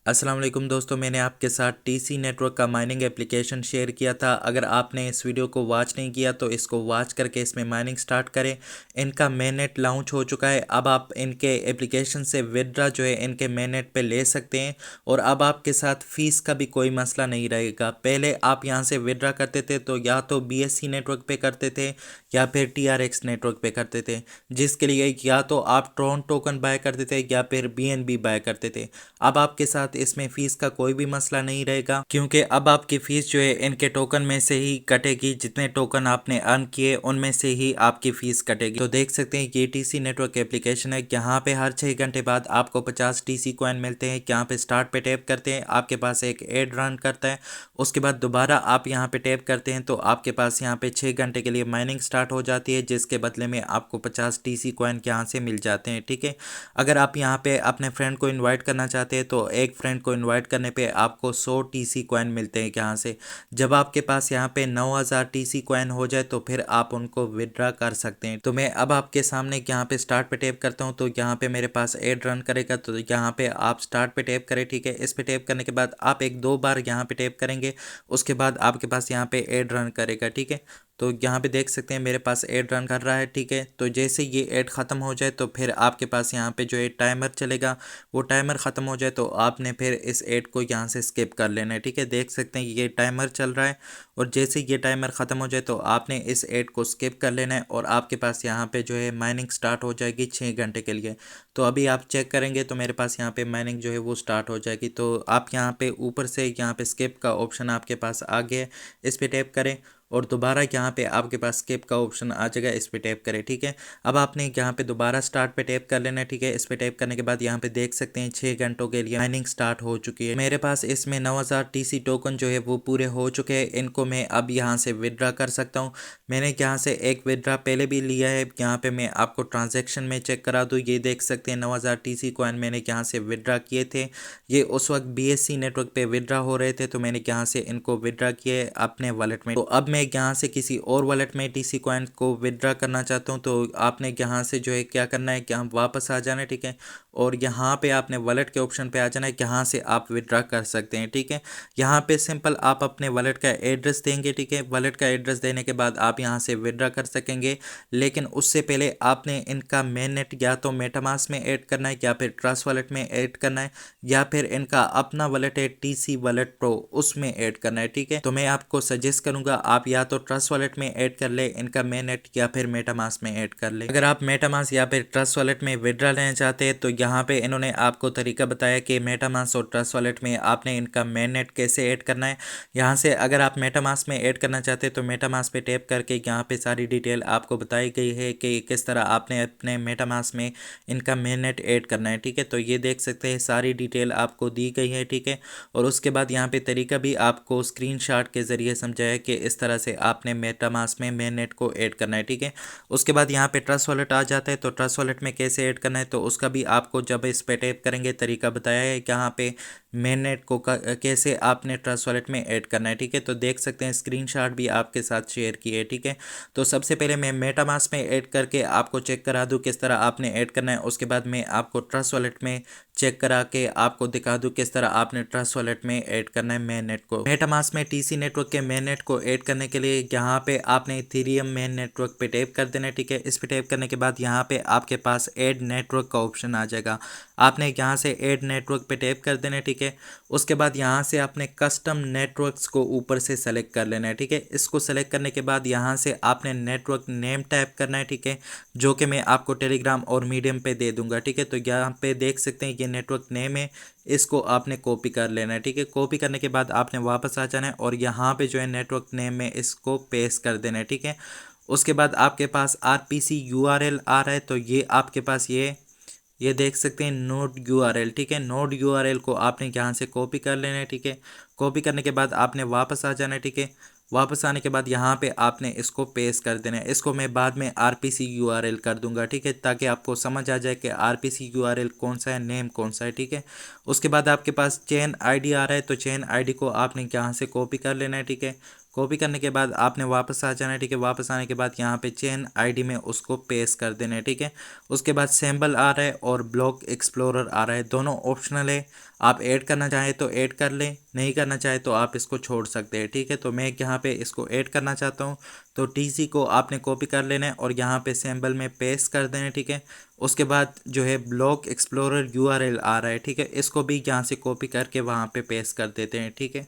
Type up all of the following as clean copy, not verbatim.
अस्सलाम वालेकुम दोस्तों, मैंने आपके साथ टीसी नेटवर्क का माइनिंग एप्लीकेशन शेयर किया था। अगर आपने इस वीडियो को वॉच नहीं किया तो इसको वॉच करके इसमें माइनिंग स्टार्ट करें। इनका मेन नेट लॉन्च हो चुका है। अब आप इनके एप्लीकेशन से विड्रा जो है इनके मेन नेट पे ले सकते हैं और अब आपके साथ फ़ीस का भी कोई मसला नहीं रहेगा। पहले आप यहाँ से विड्रा करते थे तो या तो BSC नेटवर्क पे करते थे या फिर TRX नेटवर्क पे करते थे, जिसके लिए या तो आप ट्रॉन टोकन बाय करते थे या फिर BNB बाय करते थे। अब आपके साथ इसमें फीस का कोई भी मसला नहीं रहेगा, क्योंकि अब आपकी फीस जो है इनके टोकन में से ही कटेगी। जितने टोकन आपने अर्न किए उनमें से ही आपकी फीस कटेगी। तो देख सकते हैं ये टीसी नेटवर्क एप्लीकेशन है। यहाँ पे हर 6 घंटे बाद आपको 50 टीसी कॉइन मिलते हैं। यहाँ पे स्टार्ट पे टैप करते हैं, आपके पास एक एड रन करता है। उसके बाद दोबारा आप यहाँ पे टैप करते हैं तो आपके पास यहाँ पे 6 घंटे के लिए माइनिंग स्टार्ट हो जाती है, जिसके बदले में आपको 50 टीसी कॉइन यहाँ से मिल जाते हैं। ठीक है, अगर आप यहाँ पे अपने फ्रेंड को इनवाइट करना चाहते हैं तो एक फ्रेंड को इनवाइट करने पे आपको 100 टीसी कॉइन मिलते हैं यहाँ से। जब आपके पास यहाँ पे 9000 टीसी कॉइन हो जाए तो फिर आप उनको विड्रा कर सकते हैं। तो मैं अब आपके सामने यहाँ पे स्टार्ट पे टैप करता हूँ तो यहाँ पे मेरे पास एड रन करेगा। तो यहाँ पे आप स्टार्ट पे टैप करें। ठीक है, इस पे टैप करने के बाद आप एक दो बार यहाँ पे टैप करेंगे, उसके बाद आपके पास यहाँ पे एड रन करेगा। ठीक है, तो यहाँ पे देख सकते हैं मेरे पास एड रन कर रहा है। ठीक है, तो जैसे ये एड ख़त्म हो जाए तो फिर आपके पास यहाँ पे जो है टाइमर चलेगा। वो टाइमर ख़त्म हो जाए तो आपने फिर इस एड को यहाँ से स्किप कर लेना है। ठीक है, देख सकते हैं ये टाइमर चल रहा है और जैसे ये टाइमर ख़त्म हो जाए तो आपने इस एड को स्किप कर लेना है और आपके पास यहाँ पे जो है माइनिंग स्टार्ट हो जाएगी 6 घंटे के लिए। तो अभी आप चेक करेंगे तो मेरे पास यहाँ पे माइनिंग जो है वो स्टार्ट हो जाएगी। तो आप यहाँ पे ऊपर से यहाँ पे स्किप का ऑप्शन आपके पास आ गया है, इस पर टैप करें और दोबारा यहाँ पे आपके पास स्किप का ऑप्शन आ जाएगा, इस पे टैप करें। ठीक है, अब आपने यहाँ पे दोबारा स्टार्ट पे टैप कर लेना है। ठीक है, इस पे टैप करने के बाद यहाँ पे देख सकते हैं 6 घंटों के लिए माइनिंग स्टार्ट हो चुकी है। मेरे पास इसमें 9000 टीसी टोकन जो है वो पूरे हो चुके हैं। इनको मैं अब यहाँ से विड्रा कर सकता हूँ। मैंने यहाँ से एक विड्रा पहले भी लिया है। यहाँ पे मैं आपको ट्रांजेक्शन में चेक करा दूँ। ये देख सकते हैं 9000 टीसी कॉइन मैंने यहाँ से विड्रा किए थे। ये उस वक्त BSC नेटवर्क पे विड्रा हो रहे थे तो मैंने यहाँ से इनको विड्रा किए अपने वॉलेट में। तो अब मैं यहाँ से किसी और वॉलेट में टीसी कॉइन को विड्रा करना चाहता हूँ तो आपने यहाँ से जो है क्या करना है कि हम वापस आ जाना है। ठीक है, और यहाँ पे आपने वॉलेट के ऑप्शन पे आ जाना है, यहाँ से आप विड्रा कर सकते हैं। ठीक है, यहाँ पे सिंपल आप अपने वॉलेट का एड्रेस देंगे। ठीक है, वॉलेट का एड्रेस देने के बाद आप यहाँ से विड्रा कर सकेंगे, लेकिन उससे पहले आपने इनका मेन नेट या तो मेटामास्क में ऐड करना है या फिर ट्रस्ट वॉलेट में ऐड करना है या फिर इनका अपना वॉलेट है TC वॉलेट प्रो, उसमें ऐड करना है। ठीक है, तो मैं आपको सजेस्ट करूंगा आप या तो ट्रस्ट वॉलेट में ऐड कर ले इनका मेन नेट या फिर मेटामास्क में ऐड कर ले। अगर आप मेटामास्क या फिर ट्रस्ट वॉलेट में विड्रा लेना चाहते हैं तो यहाँ पे इन्होंने आपको तरीका बताया कि मेटामास्क और ट्रस्ट वॉलेट में आपने इनका मेन नेट कैसे ऐड करना है। यहाँ से अगर आप मेटामास्क में ऐड करना चाहते हैं तो मेटामास्क पे टैप करके यहाँ पे सारी डिटेल आपको बताई गई है कि किस तरह आपने अपने मेटामास्क में इनका मेन नेट ऐड करना है। ठीक है, तो ये देख सकते हैं सारी डिटेल आपको दी गई है। ठीक है, और उसके बाद यहाँ पे तरीका भी आपको स्क्रीनशॉट के ज़रिए समझाया कि इस तरह से आपने मेटामास्क में मेन नेट को ऐड करना है। ठीक है, उसके बाद यहाँ पे ट्रस्ट वॉलेट आ जाता है तो ट्रस्ट वॉलेट में कैसे ऐड करना है तो उसका भी आपको जब इस पे टैप करेंगे तरीका बताया है कि यहाँ पे मेन नेट को कैसे आपने ट्रस्ट वॉलेट में ऐड करना है। ठीक है, तो देख सकते हैं स्क्रीनशॉट भी आपके साथ शेयर किए। ठीक है, तो सबसे पहले मैं मेटामास्क में ऐड करके आपको चेक करा दूं किस तरह आपने ऐड करना है। उसके बाद मैं आपको ट्रस्ट वॉलेट में चेक करा के आपको दिखा दूं किस तरह आपने ट्रस्ट वॉलेट में ऐड करना है मेन नेट को। मेटामास्क में टीसी नेटवर्क के मेन नेट को ऐड करने के लिए यहाँ पे आपने इथेरियम मेन नेटवर्क पे टैप कर देना है। ठीक है, इस पे टैप करने के बाद यहाँ पे आपके पास ऐड नेटवर्क का ऑप्शन आ जाएगा। आपने यहाँ से ऐड नेटवर्क पे टैप कर देना है। ठीक है, उसके बाद यहाँ से आपने कस्टम नेटवर्क्स को ऊपर से सेलेक्ट कर लेना है। ठीक है, इसको सेलेक्ट करने के बाद यहाँ से आपने नेटवर्क नेम टाइप करना है। ठीक है, जो कि मैं आपको टेलीग्राम और मीडियम पे दे दूंगा। ठीक है, तो यहाँ पे देख सकते हैं ये नेटवर्क नेम है, इसको आपने कॉपी कर लेना है। ठीक है, कॉपी करने के बाद आपने वापस आ जाना है और यहाँ पे जो है नेटवर्क नेम में इसको पेस्ट कर देना है। ठीक है, उसके बाद आपके पास RPC URL आ रहा है तो ये आपके पास ये देख सकते हैं नोड URL। ठीक है, नोड URL को आपने यहाँ से कॉपी कर लेना है। ठीक है, कॉपी करने के बाद आपने वापस आ जाना है। ठीक है, वापस आने के बाद यहाँ पे आपने इसको पेस्ट कर देना है। इसको मैं बाद में RPC URL कर दूंगा। ठीक है, ताकि आपको समझ आ जाए कि RPC URL कौन सा है, नेम कौन सा है। ठीक है, उसके बाद आपके पास चेन ID आ रहा है तो चेन ID को आपने यहाँ से कॉपी कर लेना है। ठीक है, कॉपी करने के बाद आपने वापस आ जाना है, ठीक है। वापस आने के बाद यहाँ पे चेन आईडी में उसको पेस्ट कर देना है, ठीक है। उसके बाद सैम्बल आ रहा है और ब्लॉक एक्सप्लोरर आ रहा है, दोनों ऑप्शनल है। आप ऐड करना चाहें तो ऐड कर लें, नहीं करना चाहे तो आप इसको छोड़ सकते हैं, ठीक है। तो मैं यहाँ पे इसको ऐड करना चाहता हूँ, तो टीसी को आपने कॉपी कर लेना है और यहाँ पे सैम्बल में पेस्ट कर देना है, ठीक है। उसके बाद जो है ब्लॉक एक्सप्लोरर यूआरएल आ रहा है, ठीक है। इसको भी यहाँ से कॉपी करके वहाँ पे पेस्ट कर देते हैं, ठीक है।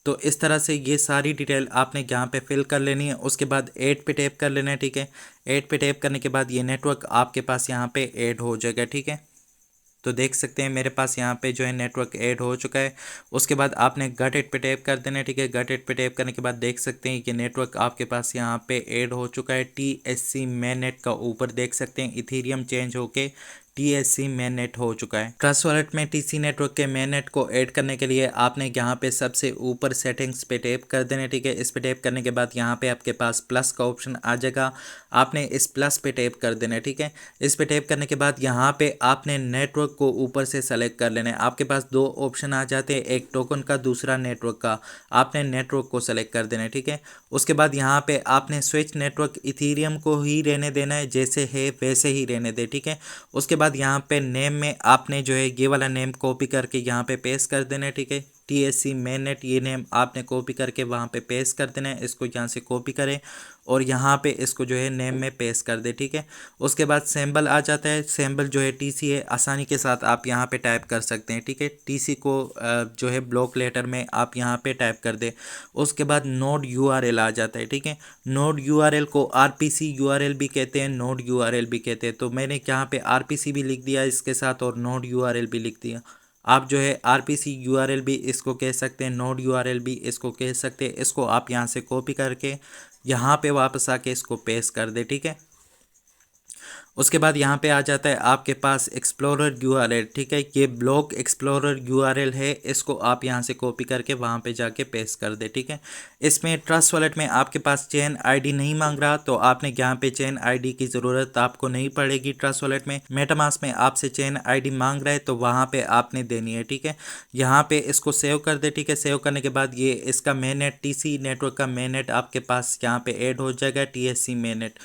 तो इस तरह से ये सारी डिटेल आपने यहाँ पे फिल कर लेनी है। उसके बाद ऐड पे टैप कर लेना है, ठीक है। ऐड पे टैप करने के बाद ये नेटवर्क आपके पास यहाँ पे ऐड हो जाएगा, ठीक है। तो देख सकते हैं मेरे पास यहाँ पे जो है नेटवर्क ऐड हो चुका है। उसके बाद आपने गट इट पे टैप कर देना है, ठीक है। गट इट पे टैप करने के बाद देख सकते हैं कि नेटवर्क आपके पास यहाँ पे ऐड हो चुका है। TSC मेन नेट का ऊपर देख सकते हैं इथेरियम चेंज होके TSC मेन नेट हो चुका है। ट्रस्ट वॉलेट में TC नेटवर्क के मेन नेट को ऐड करने के लिए आपने यहाँ पे सबसे ऊपर सेटिंग्स पे टैप कर देना है, ठीक है। इस पे टैप करने के बाद यहाँ पे आपके पास प्लस का ऑप्शन आ जाएगा, आपने इस प्लस पे टैप कर देना है, ठीक है। इस पे टैप करने के बाद यहाँ पे आपने नेटवर्क को ऊपर से सेलेक्ट कर लेना है। आपके पास दो ऑप्शन आ जाते हैं, एक टोकन का, दूसरा नेटवर्क का। आपने नेटवर्क को सेलेक्ट कर देना है, ठीक है। उसके बाद यहाँ पे आपने स्विच नेटवर्क इथीरियम को ही रहने देना है, जैसे है वैसे ही रहने दे, ठीक है। उसके बाद यहाँ पे नेम में आपने जो है ये वाला नेम कॉपी करके यहाँ पे पेस्ट कर देना है, ठीक है। TSC मेन नेट ये नेम आपने कॉपी करके वहाँ पे पेस्ट कर देना है। इसको यहाँ से कॉपी करें और यहाँ पे इसको जो है नेम में पेस्ट कर दे, ठीक है। उसके बाद सैम्बल आ जाता है, सैम्बल जो है TC है, आसानी के साथ आप यहाँ पे टाइप कर सकते हैं, ठीक है। TC को जो है ब्लॉक लेटर में आप यहाँ पे टाइप कर दे। उसके बाद नोड URL आ जाता है, ठीक है। नोड URL को RPC URL भी कहते हैं, नोड URL भी कहते हैं। तो मैंने यहाँ पे RPC भी लिख दिया इसके साथ और नोड URL भी लिख दिया। आप जो है RPC URL भी इसको कह सकते हैं, नोड URL भी इसको कह सकते हैं। इसको आप यहाँ से कॉपी करके यहाँ पे वापस आके इसको पेस्ट कर दे, ठीक है। उसके बाद यहाँ पे आ जाता है आपके पास एक्सप्लोरर URL, ठीक है। ये ब्लॉक एक्सप्लोरर URL है, इसको आप यहाँ से कॉपी करके वहाँ पे जाके पेस्ट कर दे, ठीक है। इसमें ट्रस्ट वॉलेट में आपके पास चेन आईडी नहीं मांग रहा, तो आपने यहाँ पे चेन आईडी की ज़रूरत आपको नहीं पड़ेगी। ट्रस्ट वॉलेट में मेटामास्क में आपसे चेन आईडी मांग रहा है, तो वहाँ पे आपने देनी है, ठीक है। यहाँ पे इसको सेव कर दे, ठीक है। सेव करने के बाद ये इसका मेन नेट, TC नेटवर्क का मेन नेट आपके पास यहाँ पे ऐड हो जाएगा, TSC मेन नेट।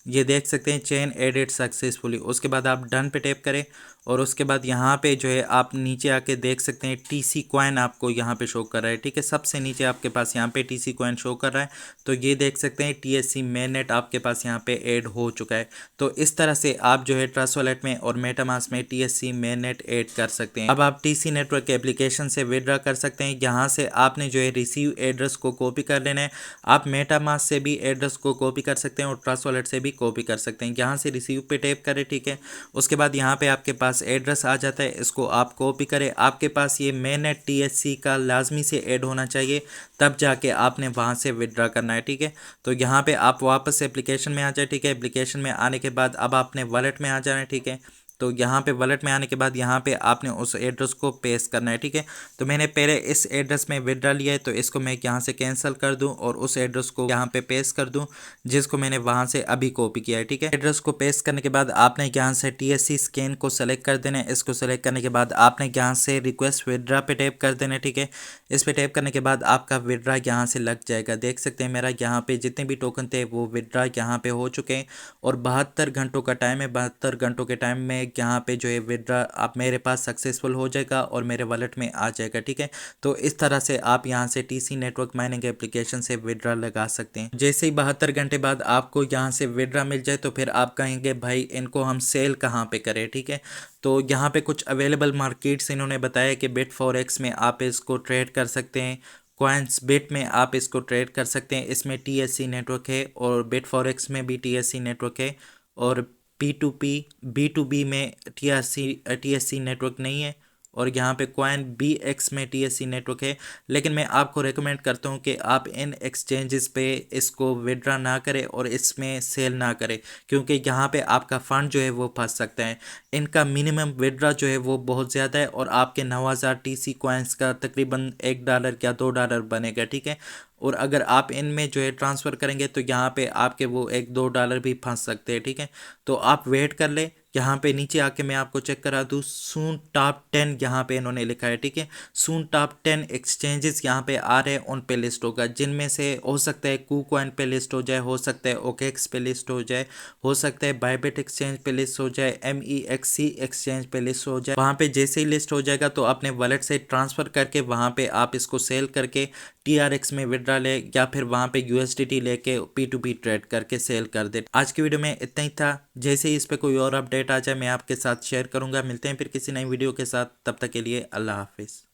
ये देख सकते हैं चेन एडिट सक्सेसफुली। उसके बाद आप डन पे टैप करें और उसके बाद यहाँ पे जो है आप नीचे आके देख सकते हैं TC कॉइन आपको यहाँ पे शो कर रहा है, ठीक है। सबसे नीचे आपके पास यहाँ पे TC कॉइन शो कर रहा है, तो ये देख सकते हैं TSC मेन नेट आपके पास यहाँ पे ऐड हो चुका है। तो इस तरह से आप जो है ट्रस्ट वॉलेट में और मेटामास्क में TSC मेन नेट ऐड कर सकते हैं। अब आप TC नेटवर्क के एप्लीकेशन से विड्रॉ कर सकते हैं। यहाँ से आपने जो है रिसीव एड्रेस को कॉपी कर लेना है। आप मेटामास्क से भी एड्रेस को कॉपी कर सकते हैं और ट्रस्ट वॉलेट से भी कॉपी कर सकते हैं। यहाँ से रिसीव पे टैप करें, ठीक है। उसके बाद यहाँ पे आपके पास एड्रेस आ जाता है, इसको आप कॉपी करें। आपके पास ये मेन नेट TSC का लाजमी से ऐड होना चाहिए, तब जाके आपने वहाँ से विड्रॉ करना है, ठीक है। तो यहाँ पे आप वापस एप्लीकेशन में आ जाए, ठीक है। एप्लीकेशन में आने के बाद अब आपने वॉलेट में आ जाना है, ठीक है। तो यहाँ पे वॉलेट में आने के बाद यहाँ पे आपने उस एड्रेस को पेस्ट करना है, ठीक है। तो मैंने पहले इस एड्रेस में विड्रॉ लिया है, तो इसको मैं यहाँ से कैंसिल कर दूँ और उस एड्रेस को यहाँ पे पेस्ट कर दूँ जिसको मैंने वहाँ से अभी कॉपी किया है, ठीक है। एड्रेस को पेस्ट करने के बाद आपने यहाँ से TSC स्कैन को सेलेक्ट कर देना है। इसको सेलेक्ट करने के बाद आपने यहाँ से रिक्वेस्ट विड्रॉ पे टैप कर देना है, ठीक है। इस पे टैप करने के बाद आपका विड्रॉ यहाँ से लग जाएगा। देख सकते हैं मेरा यहाँ पे जितने भी टोकन थे वो विड्रॉ यहाँ पे हो चुके हैं और 72 घंटों का टाइम है। 72 घंटों के टाइम में यहाँ पे जो है विड्रॉ आप मेरे पास सक्सेसफुल हो जाएगा और मेरे वॉलेट में आ जाएगा, ठीक है। तो इस तरह से आप यहाँ से TC नेटवर्क माइनिंग एप्लीकेशन से विड्रॉ लगा सकते हैं। जैसे ही 72 घंटे बाद आपको यहाँ से विड्रॉ मिल जाए तो फिर आप कहेंगे भाई इनको हम सेल कहाँ पे करें, ठीक है। तो यहाँ पे कुछ अवेलेबल मार्केट्स इन्होंने बताया कि Bitforex में आप इसको ट्रेड कर सकते हैं, कॉइन्स बिट में आप इसको ट्रेड कर सकते हैं। इसमें TSC नेटवर्क है और Bitforex में भी TSC नेटवर्क है और P2P B2B में TSC नेटवर्क नहीं है और यहाँ पे कॉइन BX में TSC नेटवर्क है। लेकिन मैं आपको रेकमेंड करता हूँ कि आप इन एक्सचेंजेस पे इसको विड्रॉ ना करें और इसमें सेल ना करें, क्योंकि यहाँ पे आपका फ़ंड जो है वो फंस सकता है। इनका मिनिमम विड्रॉ जो है वो बहुत ज़्यादा है और आपके 9000 TC कॉइन्स का तकरीबन $1 या $2 बनेगा, ठीक है। और अगर आप इनमें जो है ट्रांसफ़र करेंगे तो यहाँ पे आपके वो $1-2 भी फंस सकते हैं, ठीक है। तो आप वेट कर ले, यहाँ पे नीचे आके मैं आपको चेक करा दूँ, सून टॉप 10 यहाँ पे इन्होंने लिखा है, ठीक है। सून टॉप 10 एक्सचेंजेस यहाँ पे आ रहे हैं, उन पे लिस्ट होगा, जिनमें से हो सकता है KuCoin पे लिस्ट हो जाए, हो सकता है OKX पे लिस्ट हो जाए, हो सकता है बायबिट एक्सचेंज पे लिस्ट हो जाए, MEXC एक्सचेंज पे लिस्ट हो जाए। वहाँ पे जैसे ही लिस्ट हो जाएगा तो अपने वॉलेट से ट्रांसफ़र करके वहाँ पे आप इसको सेल करके TRX में विड्रा ले, या फिर वहाँ पे USDT लेके P2P ट्रेड करके सेल कर दे। आज की वीडियो में इतना ही था। जैसे ही इस पे कोई और अपडेट आ जाए मैं आपके साथ शेयर करूंगा। मिलते हैं फिर किसी नई वीडियो के साथ, तब तक के लिए अल्लाह हाफिज़।